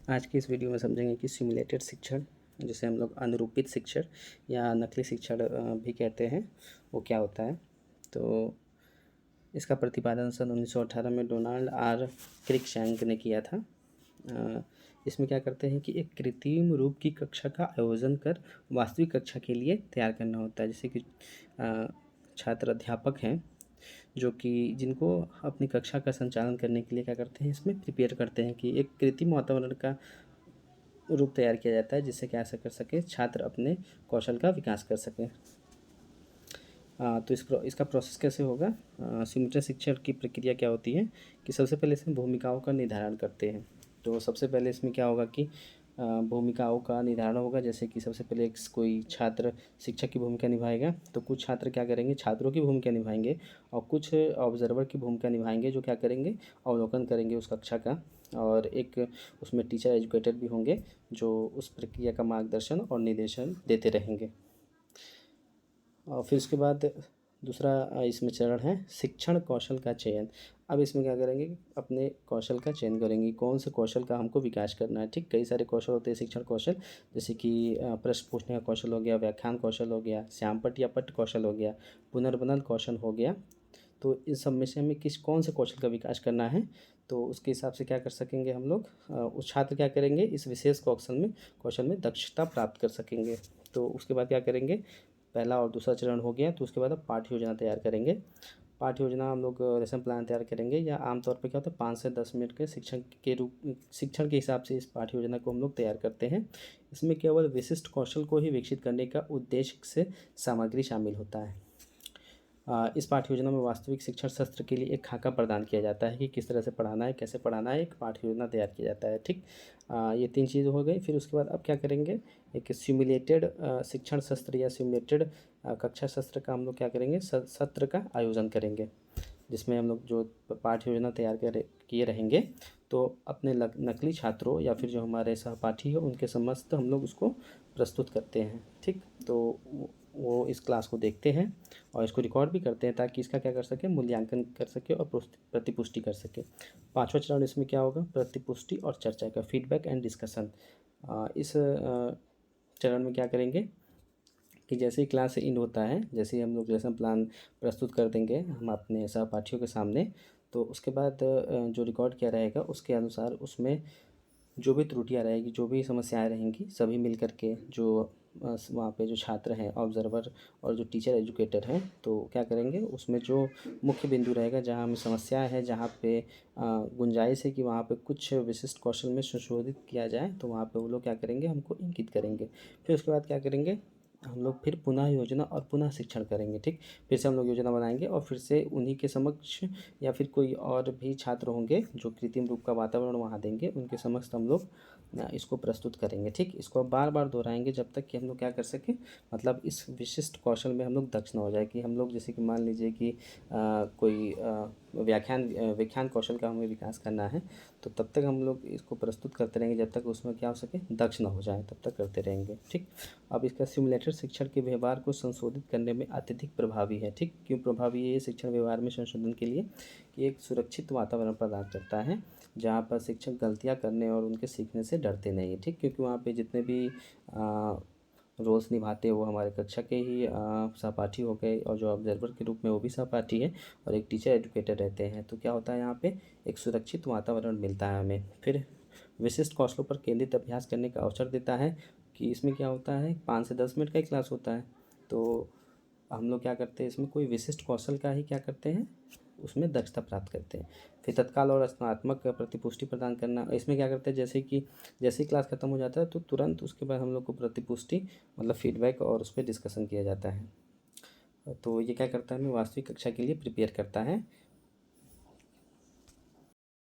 आज की इस वीडियो में समझेंगे कि सिमुलेटेड शिक्षण, जिसे हम लोग अनुरूपित शिक्षण या नकली शिक्षण भी कहते हैं, वो क्या होता है। तो इसका प्रतिपादन सन 1918 में डोनाल्ड आर क्रिक्शैंक ने किया था। इसमें क्या करते हैं कि एक कृत्रिम रूप की कक्षा का आयोजन कर वास्तविक कक्षा के लिए तैयार करना होता है। जैसे कि छात्र अध्यापक हैं जो कि जिनको अपनी कक्षा का संचालन करने के लिए क्या करते हैं, इसमें प्रिपेयर करते हैं कि एक कृत्रिम वातावरण का रूप तैयार किया जाता है जिससे क्या ऐसा कर सके छात्र अपने कौशल का विकास कर सकें। तो इसका प्रोसेस कैसे होगा। सिमुलेटेड शिक्षण की प्रक्रिया क्या होती है कि सबसे पहले इसमें भूमिकाओं का निर्धारण करते हैं। तो सबसे पहले इसमें क्या होगा कि भूमिकाओं का निर्धारण होगा। जैसे कि सबसे पहले कोई छात्र शिक्षक की भूमिका निभाएगा, तो कुछ छात्र क्या करेंगे, छात्रों की भूमिका निभाएंगे और कुछ ऑब्जर्वर की भूमिका निभाएंगे जो क्या करेंगे, अवलोकन करेंगे उस कक्षा का। और एक उसमें टीचर एजुकेटर भी होंगे जो उस प्रक्रिया का मार्गदर्शन और निर्देशन देते रहेंगे। और फिर उसके बाद दूसरा इसमें चरण है शिक्षण कौशल का चयन। अब इसमें क्या करेंगे, अपने कौशल का चयन करेंगे, कौन से कौशल का हमको विकास करना है। ठीक, कई सारे कौशल होते हैं शिक्षण कौशल, जैसे कि प्रश्न पूछने का कौशल हो गया, व्याख्यान कौशल हो गया, श्यामपट्ट या पट्ट कौशल हो गया, पुनर्बनन कौशल हो गया। तो इस सब में से हमें कौन से कौशल का विकास करना है, तो उसके हिसाब से क्या कर सकेंगे हम लोग, उस छात्र क्या करेंगे, इस विशेष कौशल में दक्षता प्राप्त कर सकेंगे। तो उसके बाद क्या करेंगे, पहला और दूसरा चरण हो गया। तो उसके बाद अब पाठ्य योजना तैयार करेंगे। पाठ्य योजना हम लोग लेसन प्लान तैयार करेंगे, या आमतौर पर क्या होता है 5 से 10 मिनट के शिक्षण के हिसाब से इस पाठ्य योजना को हम लोग तैयार करते हैं। इसमें केवल विशिष्ट कौशल को ही विकसित करने का उद्देश्य से सामग्री शामिल होता है। इस पाठ्य योजना में वास्तविक शिक्षण सत्र के लिए एक खाका प्रदान किया जाता है कि किस तरह से पढ़ाना है, कैसे पढ़ाना है, एक पाठ्य योजना तैयार किया जाता है। ठीक, ये 3 चीज़ हो गई। फिर उसके बाद अब क्या करेंगे, एक सिमुलेटेड शिक्षण सत्र या सिमुलेटेड कक्षा सत्र का हम लोग क्या करेंगे, सत्र का आयोजन करेंगे, जिसमें हम लोग जो पाठ्य योजना तैयार किए रहेंगे, तो अपने नकली छात्रों या फिर जो हमारे सहपाठी हो उनके समस्त हम लोग उसको प्रस्तुत करते हैं। ठीक, तो वो इस क्लास को देखते हैं और इसको रिकॉर्ड भी करते हैं ताकि इसका क्या कर सके, मूल्यांकन कर सके और प्रतिपुष्टि कर सके। 5वां चरण इसमें क्या होगा, प्रतिपुष्टि और चर्चा का, फीडबैक एंड डिस्कशन। इस चरण में क्या करेंगे कि जैसे ही क्लास इन होता है, जैसे ही हम लोग लेसन प्लान प्रस्तुत कर देंगे हम अपने सहपाठियों के सामने, तो उसके बाद जो रिकॉर्ड किया रहेगा उसके अनुसार उसमें जो भी त्रुटियां रहेगी, जो भी समस्याएं रहेंगी, सभी मिल कर के जो वहाँ पे जो छात्र हैं, ऑब्जर्वर और जो टीचर एजुकेटर हैं, तो क्या करेंगे, उसमें जो मुख्य बिंदु रहेगा जहाँ हमें समस्या है, जहाँ पे गुंजाइश है कि वहाँ पे कुछ विशिष्ट कौशल में संशोधित किया जाए, तो वहाँ पे वो लोग क्या करेंगे, हमको इंगित करेंगे। फिर उसके बाद क्या करेंगे, हम लोग फिर पुनः योजना और पुनः शिक्षण करेंगे। ठीक, फिर से हम लोग योजना बनाएंगे और फिर से उन्हीं के समक्ष या फिर कोई और भी छात्र होंगे जो कृत्रिम रूप का वातावरण वहाँ देंगे, उनके समक्ष हम लोग इसको प्रस्तुत करेंगे। ठीक, इसको बार बार दोहराएंगे जब तक कि हम लोग क्या कर सकें, मतलब इस विशिष्ट कौशल में हम लोग दक्ष न हो जाए। कि हम लोग जैसे कि मान लीजिए कि कोई व्याख्यान कौशल का हमें विकास करना है, तो तब तक हम लोग इसको प्रस्तुत करते रहेंगे जब तक उसमें क्या हो सके, दक्ष न हो जाए, तब तक करते रहेंगे। ठीक, अब इसका सिमुलेटेड शिक्षण के व्यवहार को संशोधित करने में अत्यधिक प्रभावी है। ठीक, क्यों प्रभावी है ये शिक्षण व्यवहार में संशोधन के लिए, कि एक सुरक्षित वातावरण प्रदान करता है जहाँ पर शिक्षक गलतियाँ करने और उनके सीखने से डरते नहीं। ठीक, क्योंकि वहाँ पे जितने भी रोल्स निभाते हैं वो हमारे कक्षा के ही सहपाठी हो गए, और जो ऑब्जर्वर के रूप में वो भी सहपाठी है, और एक टीचर एजुकेटर रहते हैं। तो क्या होता है, यहाँ पे एक सुरक्षित वातावरण मिलता है हमें। फिर विशिष्ट कौशलों पर केंद्रित अभ्यास करने का अवसर देता है, कि इसमें क्या होता है, 5 से 10 मिनट का ही क्लास होता है। तो हम लोग क्या करते हैं, इसमें कोई विशिष्ट कौशल का ही क्या करते हैं, उसमें दक्षता प्राप्त करते हैं। फिर तत्काल और रचनात्मक प्रतिपुष्टि प्रदान करना, इसमें क्या करते हैं, जैसे ही क्लास खत्म हो जाता है तो तुरंत उसके बाद हम लोग को प्रतिपुष्टि मतलब फीडबैक और उस पर डिस्कशन किया जाता है। तो ये क्या करता है, हमें वास्तविक कक्षा के लिए प्रिपेयर करता है।